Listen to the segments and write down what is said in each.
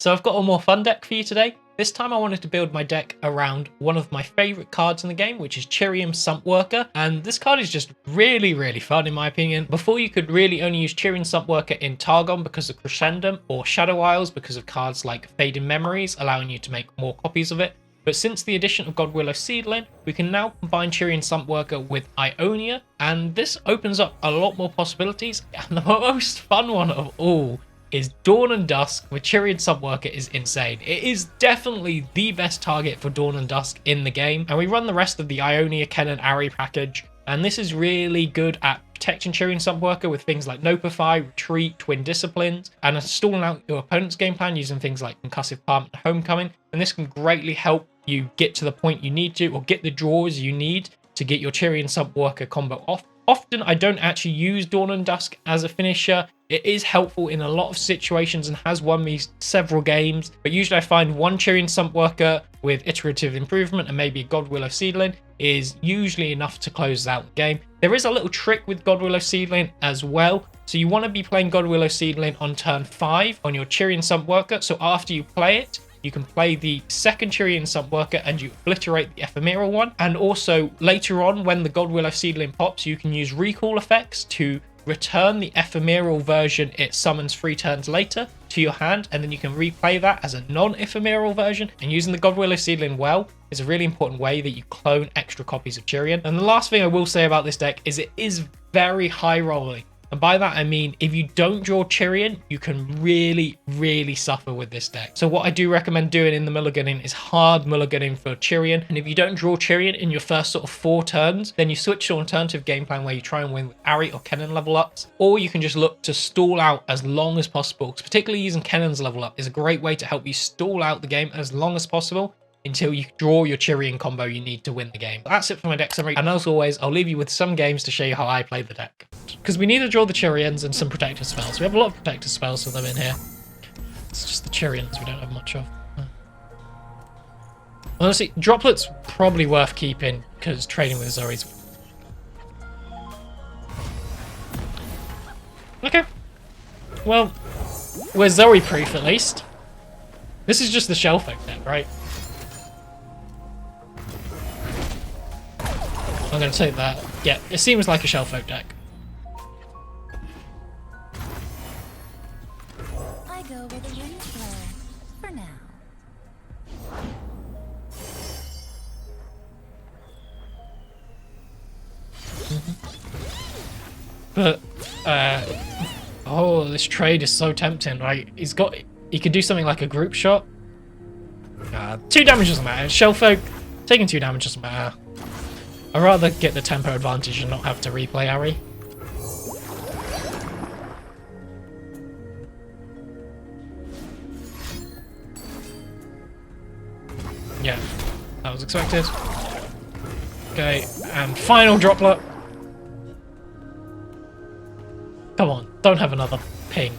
So I've got a more fun deck for you today. This time I wanted to build my deck around one of my favourite cards in the game, which is Chirean Sumpworker. And this card is just really fun in my opinion. Before you could really only use Chirean Sumpworker in Targon because of Crescendum, or Shadow Isles because of cards like Fading Memories, allowing you to make more copies of it. But since the addition of Godwillow Seedling, we can now combine Chirean Sumpworker with Ionia, and this opens up a lot more possibilities. And the most fun one of all is Dawn and Dusk with Chirean Sumpworker is insane. It is definitely the best target for Dawn and Dusk in the game, and we run the rest of the Ionia, Kennen, Ahri package, and this is really good at protecting Chirean Sumpworker with things like Nopify, Retreat, Twin Disciplines, and stalling out your opponent's game plan using things like Concussive Palm and Homecoming, and this can greatly help you get to the point you need to, or get the draws you need to get your Chirean Sumpworker combo off. Often I don't actually use Dawn and Dusk as a finisher. It is helpful in a lot of situations and has won me several games, but usually I find one Chirean Sumpworker with iterative improvement and maybe Godwillow Seedling is usually enough to close out the game. There is a little trick with Godwillow Seedling as well. So you want to be playing Godwillow Seedling on turn 5 on your Chirean Sumpworker. So after you play it, you can play the second Chirean Sumpworker and you obliterate the ephemeral one. And also later on, when the Godwillow Seedling pops, you can use recall effects to return the ephemeral version it summons 3 turns later to your hand, and then you can replay that as a non-ephemeral version. And using the Godwillow Seedling well is a really important way that you clone extra copies of Chirean. And the last thing I will say about this deck is it is very high rolling. And by that I mean, if you don't draw Chirean, you can really suffer with this deck. So what I do recommend doing in the mulliganing is hard mulliganing for Chirean. And if you don't draw Chirean in your first sort of 4 turns, then you switch to an alternative game plan where you try and win with Ahri or Kennen level ups. Or you can just look to stall out as long as possible, because particularly using Kennen's level up is a great way to help you stall out the game as long as possible until you draw your Chirean combo you need to win the game. That's it for my deck summary, and as always, I'll leave you with some games to show you how I play the deck. Because we need to draw the Chireans and some protective spells. We have a lot of protective spells for them in here. It's just the Chireans we don't have much of. Honestly, Droplet's probably worth keeping, because trading with Zoe's... Okay. Well, we're Zoe proof at least. This is just the Shellfolk deck, right? I'm going to take that. Yeah, it seems like a Shellfolk deck. I go where the winds blow, for now. But, oh, this trade is so tempting, right? He could do something like a group shot. 2 damage doesn't matter. Shellfolk, taking 2 damage doesn't matter. I'd rather get the tempo advantage and not have to replay Ahri. Yeah, that was expected. Okay, and final droplet. Come on, don't have another ping.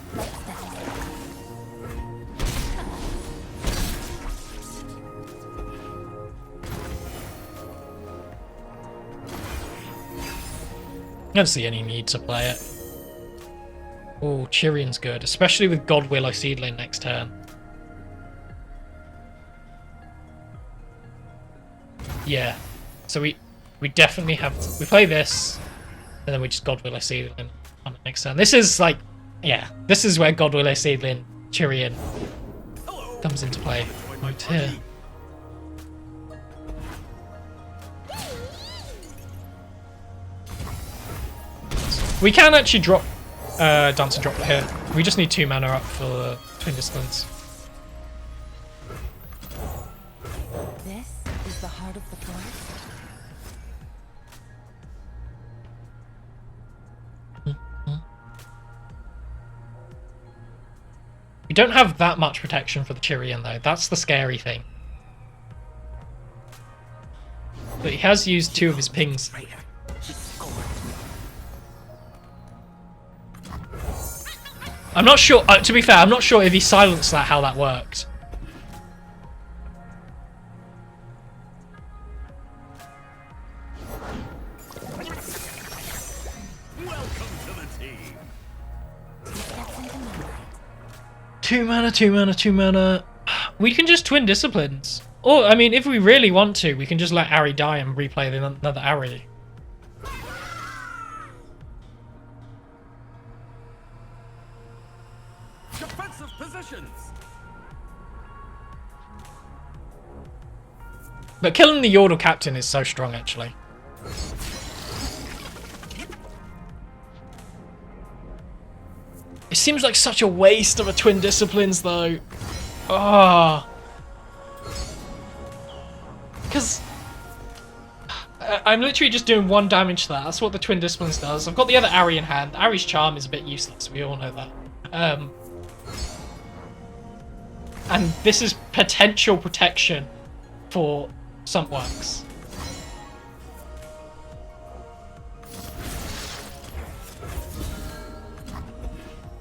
I don't see any need to play it. Oh, Chirean's good, especially with Godwillow Seedling next turn. Yeah, so we definitely have to, we play this, and then we just Godwillow Seedling on the next turn. This is like, yeah, this is where Godwillow Seedling Chirean comes into play right here. We can actually drop Dancing Droplet here. We just need 2 mana up for Twin Disciplines. This is the heart of the forest. We don't have that much protection for the Chirean though. That's the scary thing. But he has used 2 of his pings. I'm not sure, to be fair, I'm not sure if he silenced that, how that worked. Welcome to the team. 2 mana, 2 mana, 2 mana. We can just twin disciplines. Or, I mean, if we really want to, we can just let Ahri die and replay another Ahri. Defensive positions. But killing the Yordle captain is so strong, actually. It seems like such a waste of a twin disciplines, though. Ah. Because I'm literally just doing 1 damage to that. That's what the twin disciplines does. I've got the other Ahri in hand. Ahri's charm is a bit useless. We all know that. And this is potential protection for Sumpworks.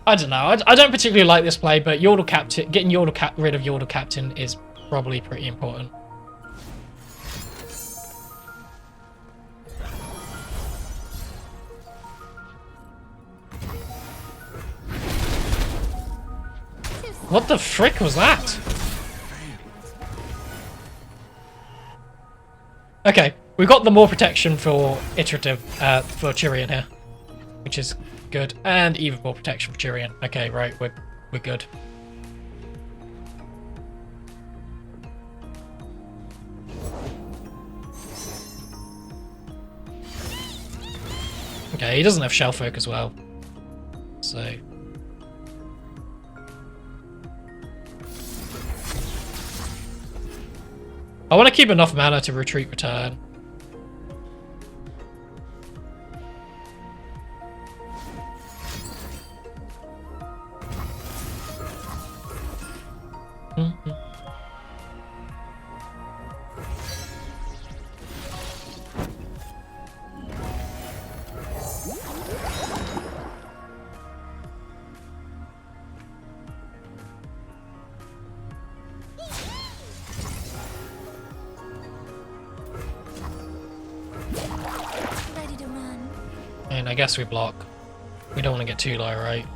I don't know. I don't particularly like this play, but Yordle captain, getting rid of Yordle captain is probably pretty important. What the frick was that? Okay, we've got the more protection for iterative for Chirean here, which is good, and even more protection for Chirean. Okay, right, we're good. Okay, he doesn't have Shellfolk as well, so. I want to keep enough mana to retreat return. Ready to run. And I guess we block. We don't want to get too low, right?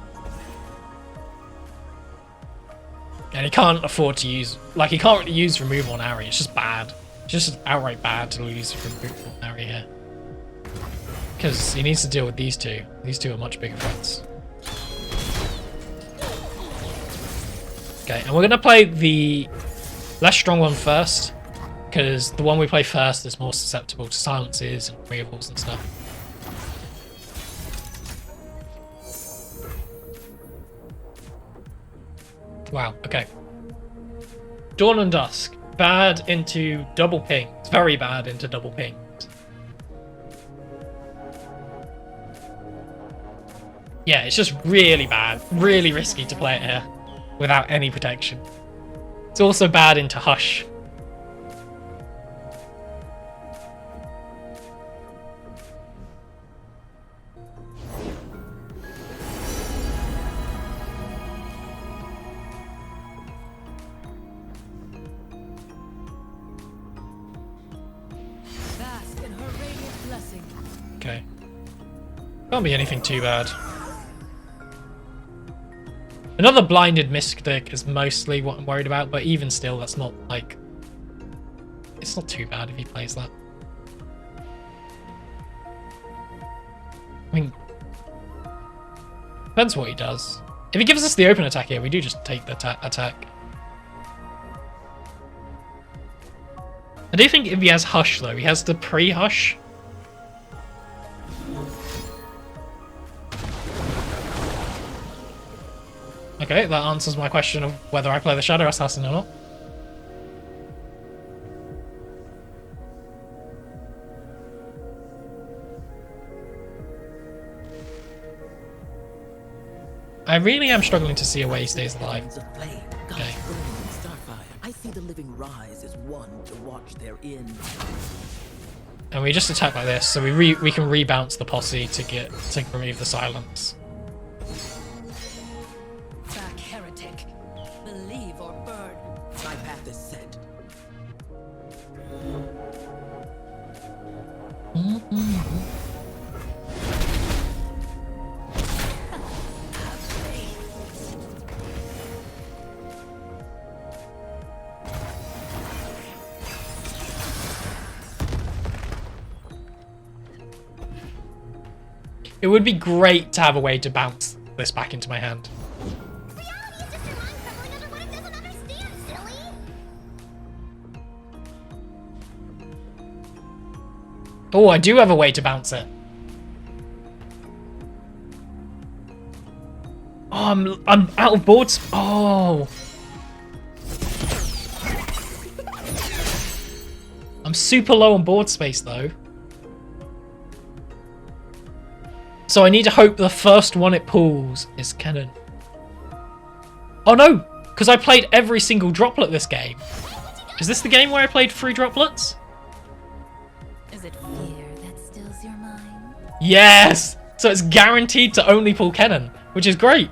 And he can't afford to use... Like, he can't really use removal on Ahri. It's just bad. It's just outright bad to lose removal on Ahri here. Because he needs to deal with these two. These two are much bigger threats. Okay, and we're going to play the less strong one first. Because the one we play first is more susceptible to silences and removals and stuff. Wow, okay. Dawn and Dusk. Bad into double ping. It's very bad into double ping. Yeah, it's just really bad. Really risky to play it here without any protection. It's also bad into Hush. Okay. Can't be anything too bad. Another blinded Mystic is mostly what I'm worried about, but even still, that's not like... It's not too bad if he plays that. I mean... Depends what he does. If he gives us the open attack here, we do just take the attack. I do think if he has Hush, though, he has the pre-Hush. Okay, that answers my question of whether I play the Shadow Assassin or not. I really am struggling to see a way he stays alive. Okay. I see the living rise as one to watch their end. And we just attack like this, so we can rebounce the Posse to remove the silence. Back, heretic. Believe or burn. My path is set. It would be great to have a way to bounce this back into my hand. Reality is just your mind crumbling under what it doesn't understand, silly! Oh, I do have a way to bounce it. Oh, I'm out of boards. Oh. I'm super low on board space though. So I need to hope the first one it pulls is Kennen. Oh no, because I played every single droplet this game. Is this the game where I played 3 droplets? Is it fear that stills your mind? Yes! So it's guaranteed to only pull Kennen, which is great.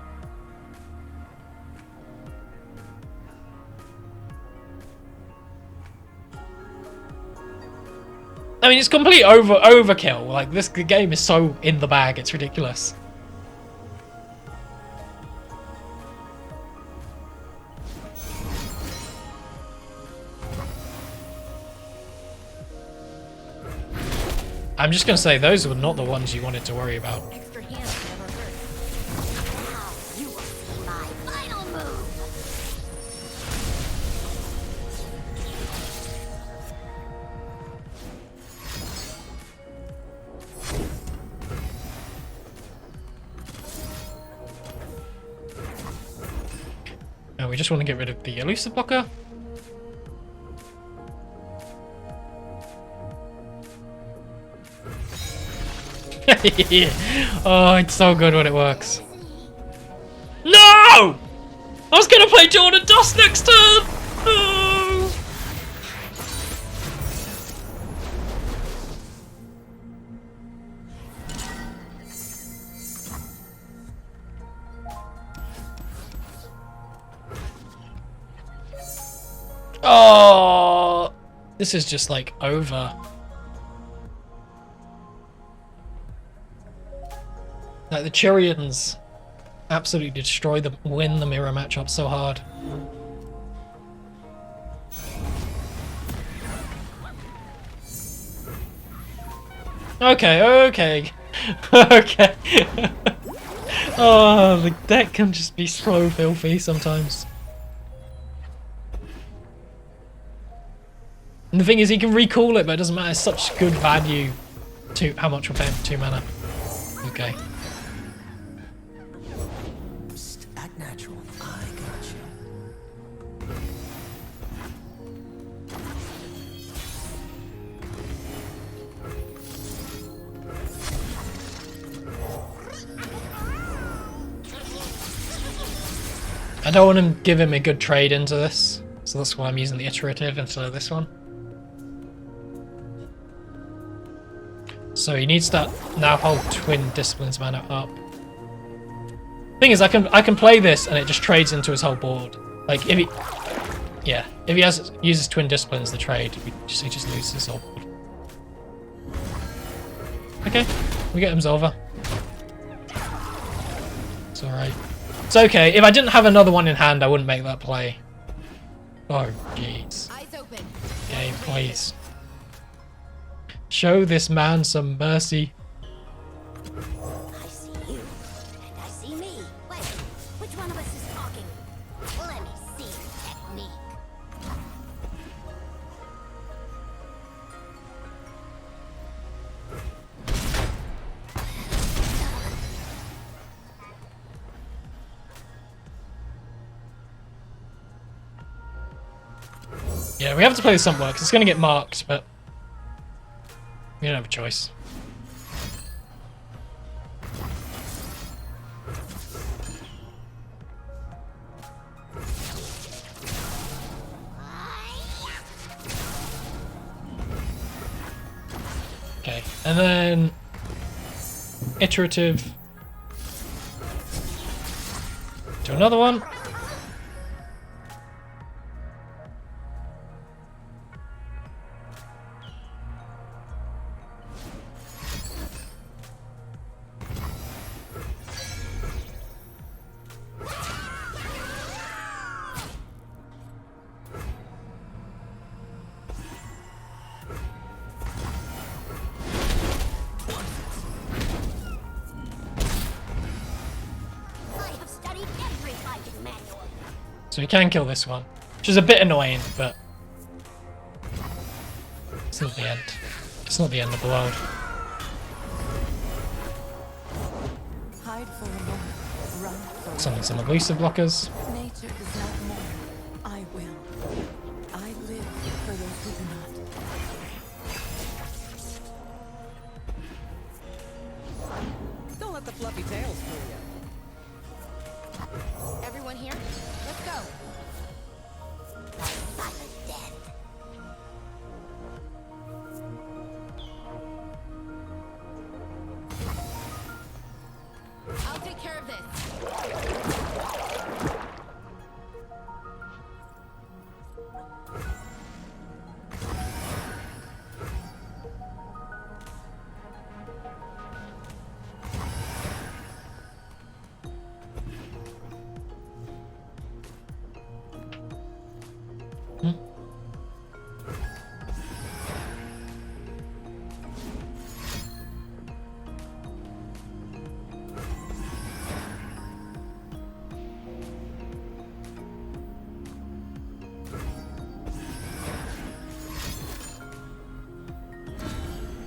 I mean, it's complete overkill. Like, this game is so in the bag, it's ridiculous. I'm just going to say, those were not the ones you wanted to worry about. Extra hands never hurt. Now you will see my final move! No, we just want to get rid of the elusive blocker. Oh, it's so good when it works. No! I was gonna play Dawn and Dust next turn! No! Oh! This is just like over. Like the Chireans absolutely win the mirror matchup so hard. Okay, okay. Okay. Oh, the deck can just be so filthy sometimes. And the thing is, he can recall it, but it doesn't matter. It's such good value to how much we're paying for 2 mana. Okay. Psst, act natural. I got you. I don't want to give him a good trade into this, so that's why I'm using the iterative instead of this one. So he needs to now hold Twin Disciplines mana up. Thing is, I can play this and it just trades into his whole board. Like if he, yeah, if he uses Twin Disciplines, the trade, he just loses his whole board. Okay, we get him Zolva. It's alright. It's okay. If I didn't have another one in hand, I wouldn't make that play. Oh, jeez. Eyes open. Game, please. Show this man some mercy. I see you, and I see me. Wait, which one of us is talking? Let me see your technique. Yeah, we have to play the Sumpworks. It's going to get marked, but we don't have a choice. Okay, and then iterative to another one. So we can kill this one, which is a bit annoying, but it's not the end. It's not the end of the world. Hide for a moment. Run for Summon some elusive blockers. nature does not mourn. I will. I live for those who do not. Don't let the fluffy tails fool you. Everyone here? Let's go. Silent death. I'll take care of this.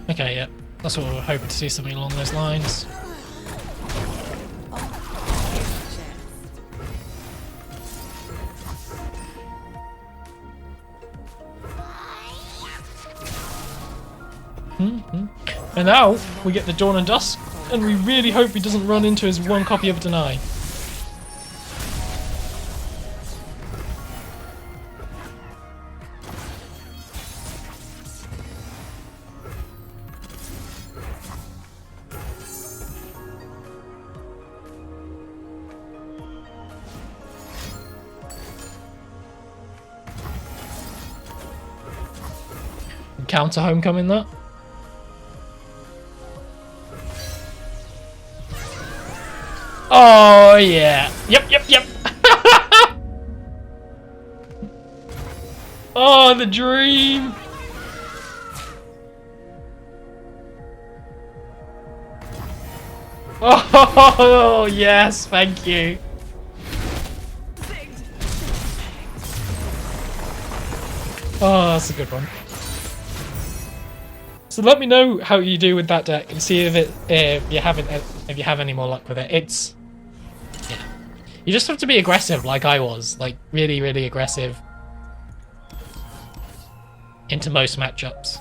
Okay, yeah. That's what we were hoping to see, something along those lines. And now we get the Dawn and Dusk, and we really hope he doesn't run into his one copy of Deny. Counter Homecoming that. Oh yeah. Yep. Oh, the dream. Oh yes, thank you. Oh, that's a good one. So let me know how you do with that deck and see if you have any more luck with it. It's yeah. You just have to be aggressive like I was, like really aggressive into most matchups.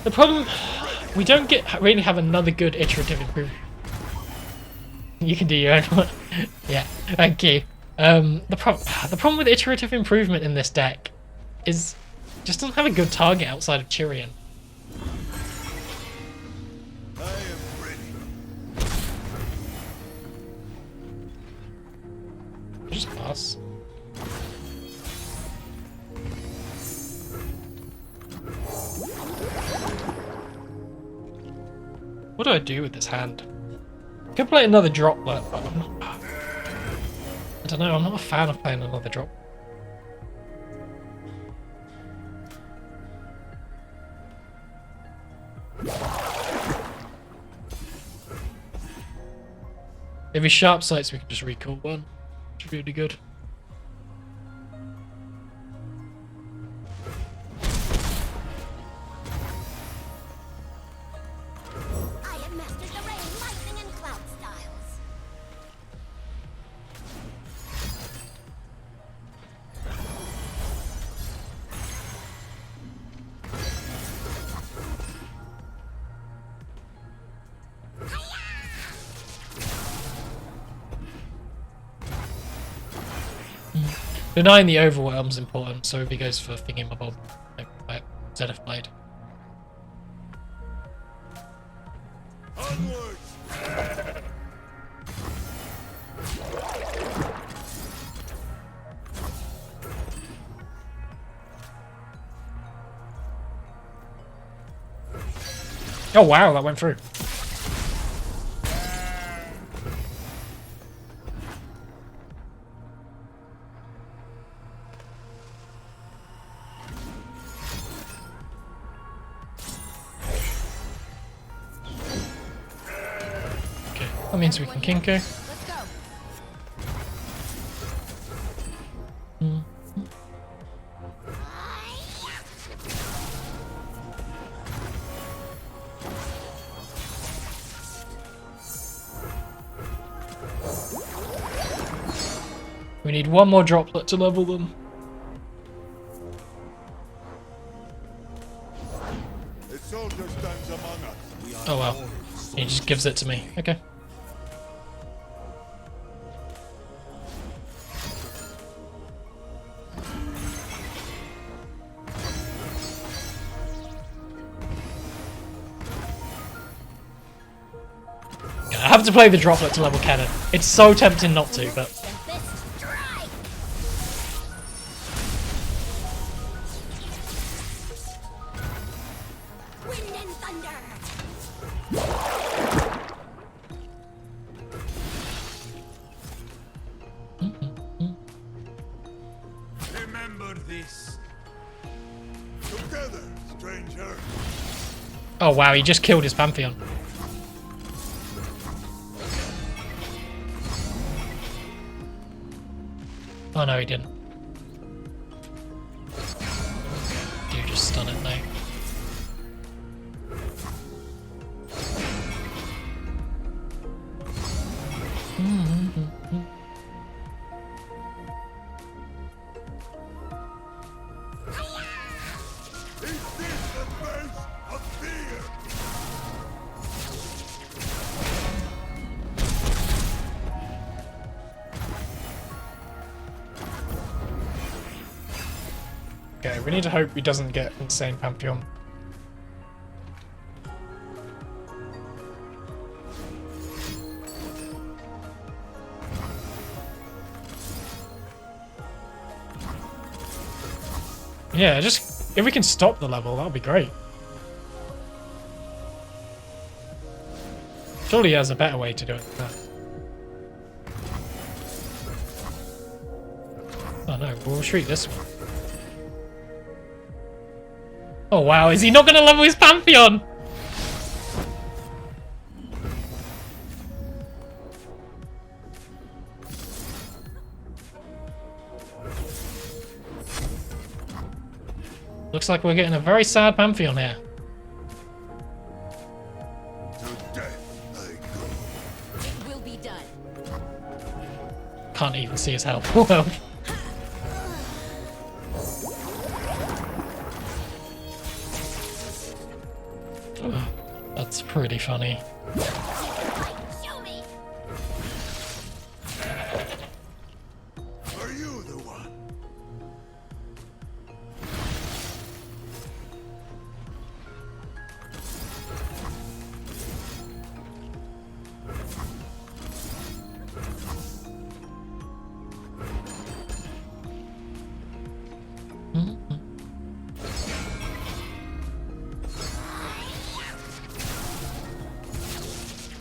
The problem, we don't really have another good iterative improvement. You can do your own one. Yeah, thank you. The problem with iterative improvement in this deck is it just doesn't have a good target outside of Chirean. I am ready. Just pass. What do I do with this hand? I could play another droplet, but I'm not. I don't know. I'm not a fan of playing another drop. If he sharp sights, we can just recall one. It's really good. I have mastered the rain, lightning, and cloud styles. Denying the overwhelm's important, so if he goes for Thingy-Mabob, like ZF Blade. Onward! Oh wow, that went through. That means we can Kinko. Let's go. We need one more droplet to level them. A soldier stands among us. Oh well. He just gives it to me. Okay. I have to play the droplet to level Kennen. It's so tempting not to, but Tempest strike! Wind and thunder! Remember this. Together, stranger. oh wow, he just killed his Pantheon. Oh no, he didn't. You just stun it now. Is this the face of fear? Okay, we need to hope he doesn't get insane Pantheon. Yeah, just if we can stop the level, that would be great. Surely he has a better way to do it than that. Oh no, we'll treat this one. Oh wow, is he not going to level his Pantheon? Looks like we're getting a very sad Pantheon here. To death I go. It will be done. Can't even see his health. Well, that's pretty funny. Show me! Are you the one?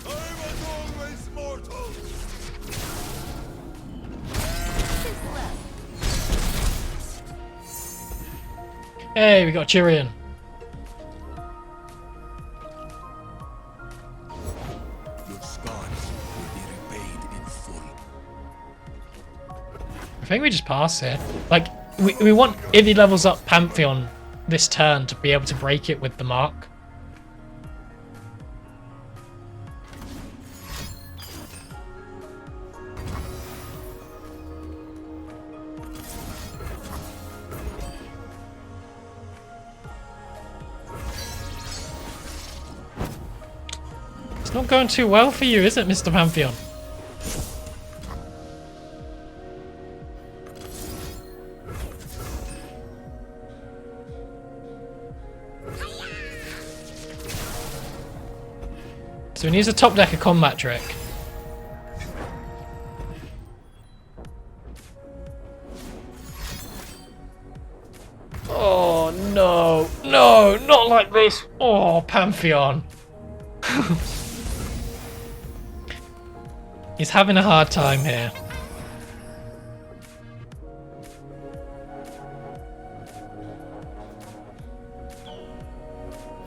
I was always mortal. Hey, we got Chirean. Your scars will be repaid in full. I think we just pass here. Like, we want, if he levels up Pantheon this turn, to be able to break it with the mark. It's not going too well for you, is it, Mr. Pantheon? So he needs a top decker combat trick. Oh no, no, not like this. Oh, Pantheon. He's having a hard time here.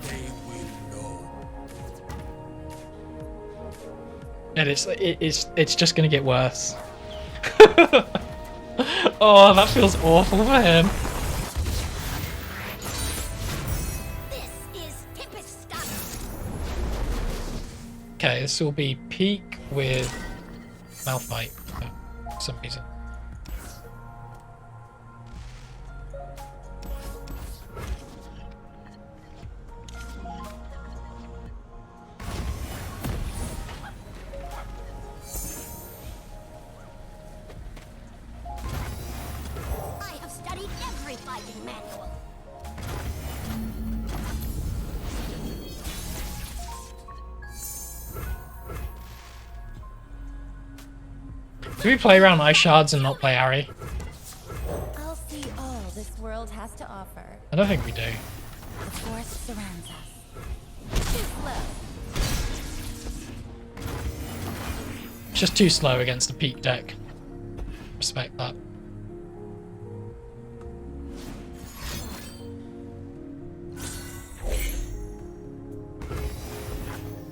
They will know. And it's just gonna get worse. Oh, that feels awful for him. This is Tempest stuff. Okay, this will be peak with Malphite for some reason. I have studied every fighting manual. Do we play around Ice Shards and not play Ahri? I'll see all this world has to offer. I don't think we do. The forest surrounds us. Too slow. It's just too slow against the peak deck. Respect that.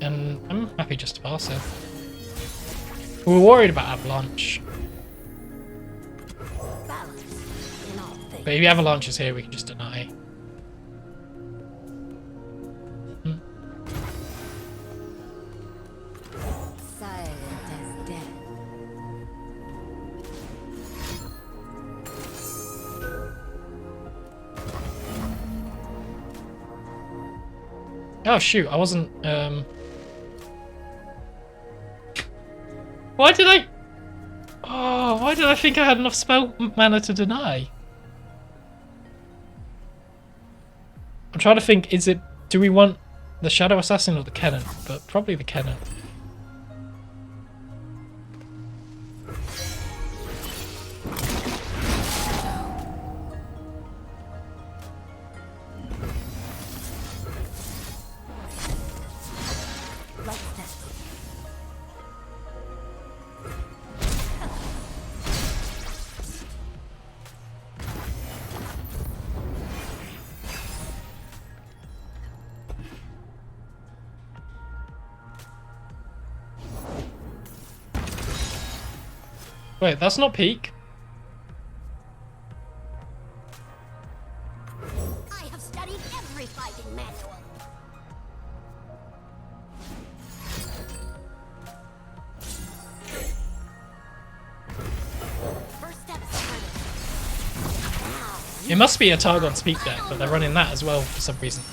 And I'm happy just to pass it. We were worried about Avalanche, Balance in all things. but if Avalanche is here, we can just deny. Silent as death. Oh shoot, I wasn't, Why did I... Oh, why did I think I had enough spell mana to deny? I'm trying to think, is it... Do we want the Shadow Assassin or the Kennen? But probably the Kennen. Like that. Wait, that's not peak. I have studied every fighting manual. First step surrender. It must be a Targon speak deck, but they're running that as well for some reason.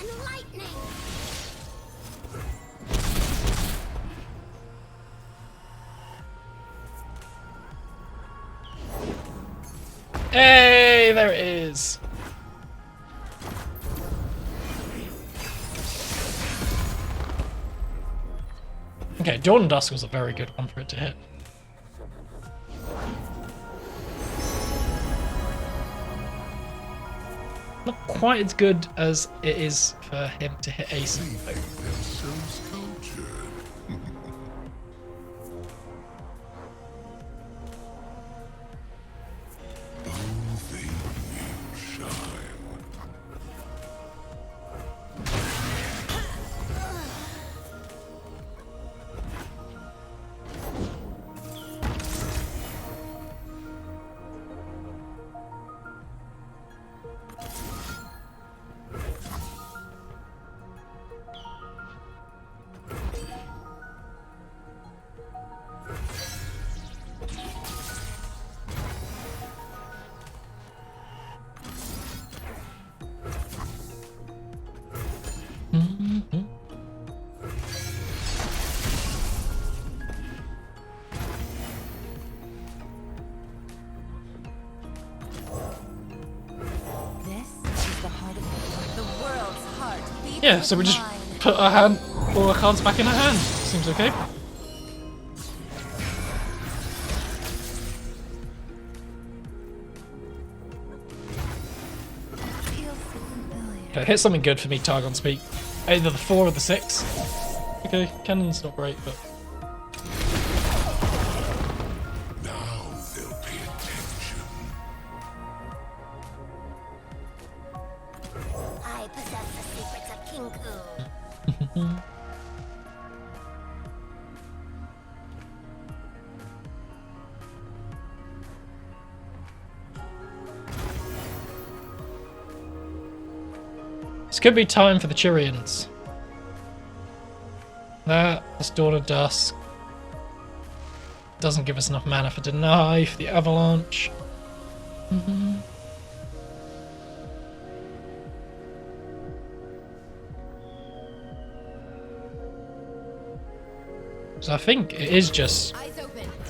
And lightning. Hey, there it is. Okay, Jordan Dusk was a very good one for it to hit. Not quite as good as it is for him to hit Ace. They're so sculptured. Only you shine. This is the heart of the world's heart. Beats Yeah, so we with just mine. put our hand, all our cards back in our hand. Seems okay. Feels so familiar. Okay, hit something good for me, Targon Speak. Either the 4 or the 6. Okay, Kennen's not great, but This could be time for the Chireans. That's Dawn of Dusk. Doesn't give us enough mana for Deny, for the Avalanche. So I think it is just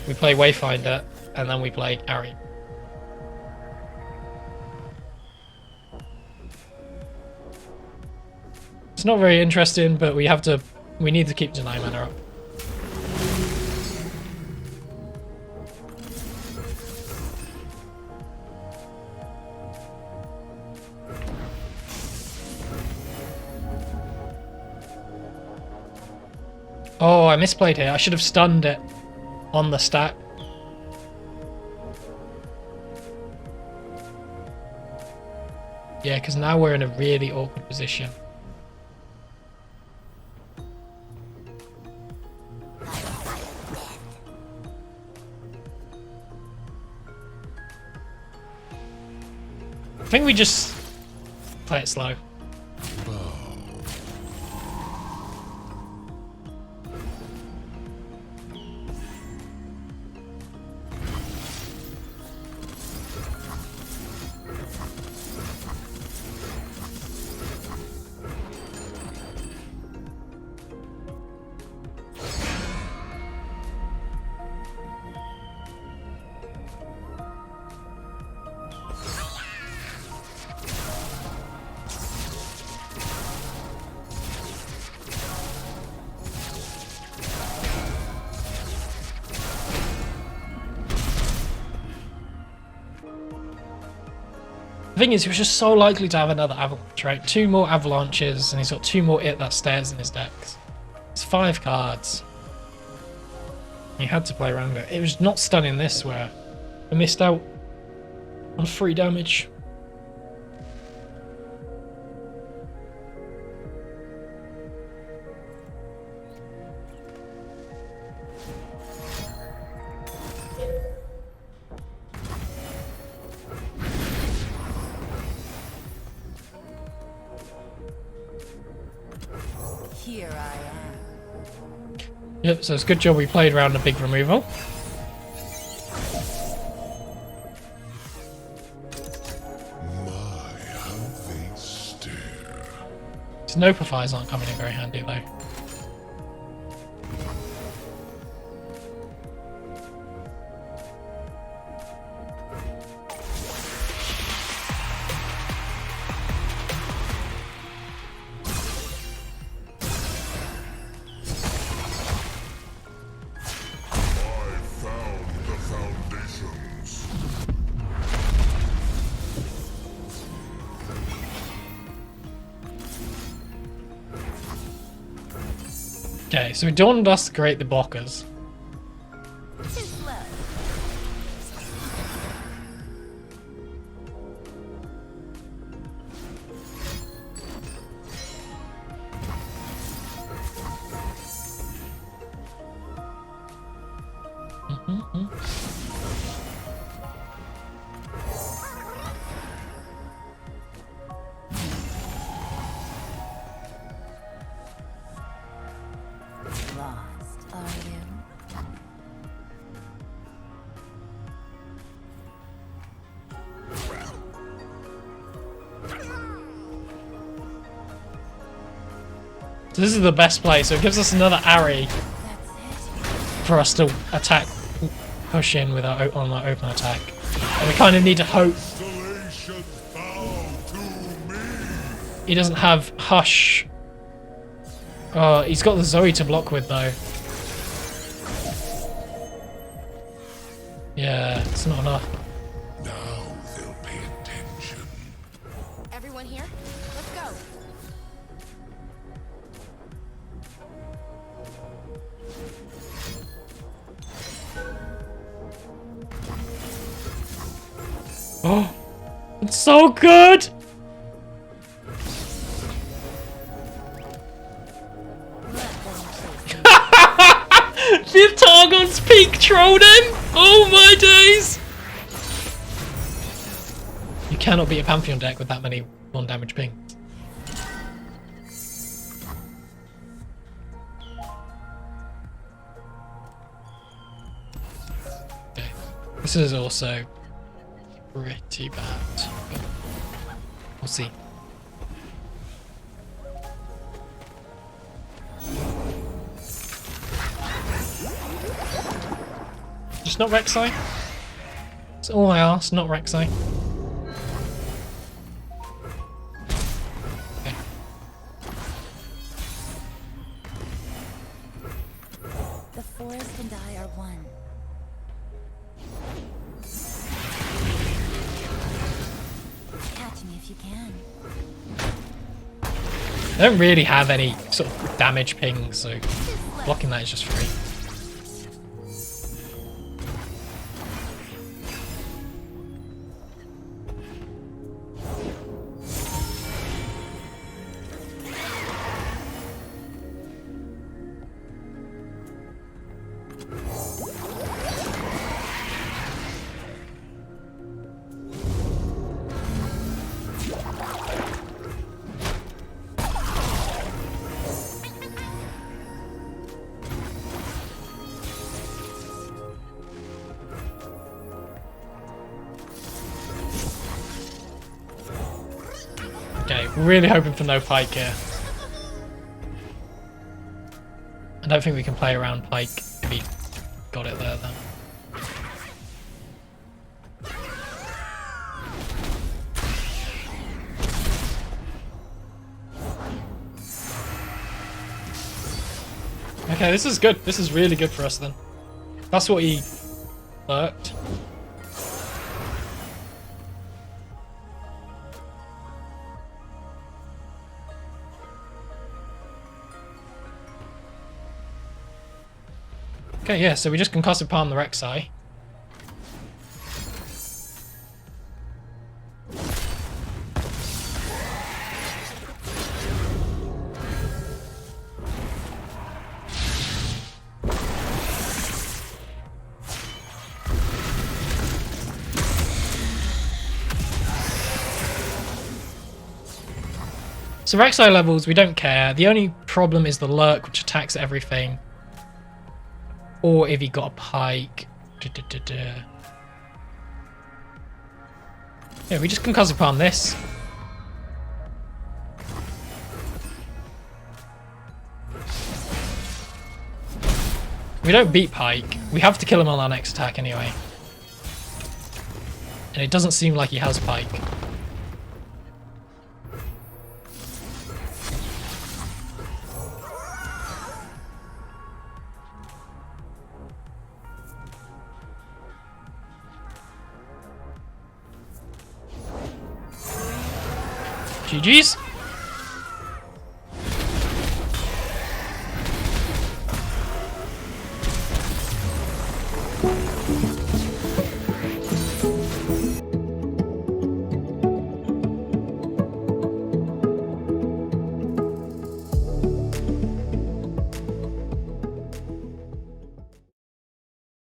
we play Wayfinder and then we play Ahri. It's not very interesting, but we need to keep Deny mana up. Oh, I misplayed here. I should have stunned it on the stack. Yeah, because now we're in a really awkward position. I think we just play it slow. The thing is, he was just so likely to have another avalanche, right? 2 more avalanches, and he's got 2 more It That Stares in his decks. It's 5 cards. He had to play around it. It was not stunning this, where I missed out on free damage. Here I am. Yep, so it's a good job we played around a big removal. My, how they stare. His Nopifiers aren't coming in very handy though. Okay, so we don't want us to create the blockers. Too slow. Lost, are you? So this is the best play, so it gives us another Ahri That's it. for us to attack, push in with our on our open attack. And we kind of need to hope Constellation bow to me. he doesn't have Hush. Oh, he's got the Zoe to block with though. Yeah, it's not enough. Now they'll pay attention. Everyone here? Let's go. Oh, it's so good! cannot beat a Pantheon deck with that many 1 damage ping. Okay. This is also pretty bad. But we'll see. Just not Rek'Sai? That's all I asked, not Rek'Sai. Okay. The forest and I are one. Catch me if you can. I don't really have any sort of damage ping, so blocking that is just free. Okay, really hoping for no Pike here. I don't think we can play around Pike if he got it there then. Okay, this is good. This is really good for us then. That's what he lurked. Okay, yeah, so we just concussive palm the Rek'Sai. So Rek'Sai levels, we don't care. The only problem is the lurk, which attacks everything. Or if he got a Pike. Yeah, we just concussive palm this. We don't beat Pike. We have to kill him on our next attack anyway. And it doesn't seem like he has Pike. GG's.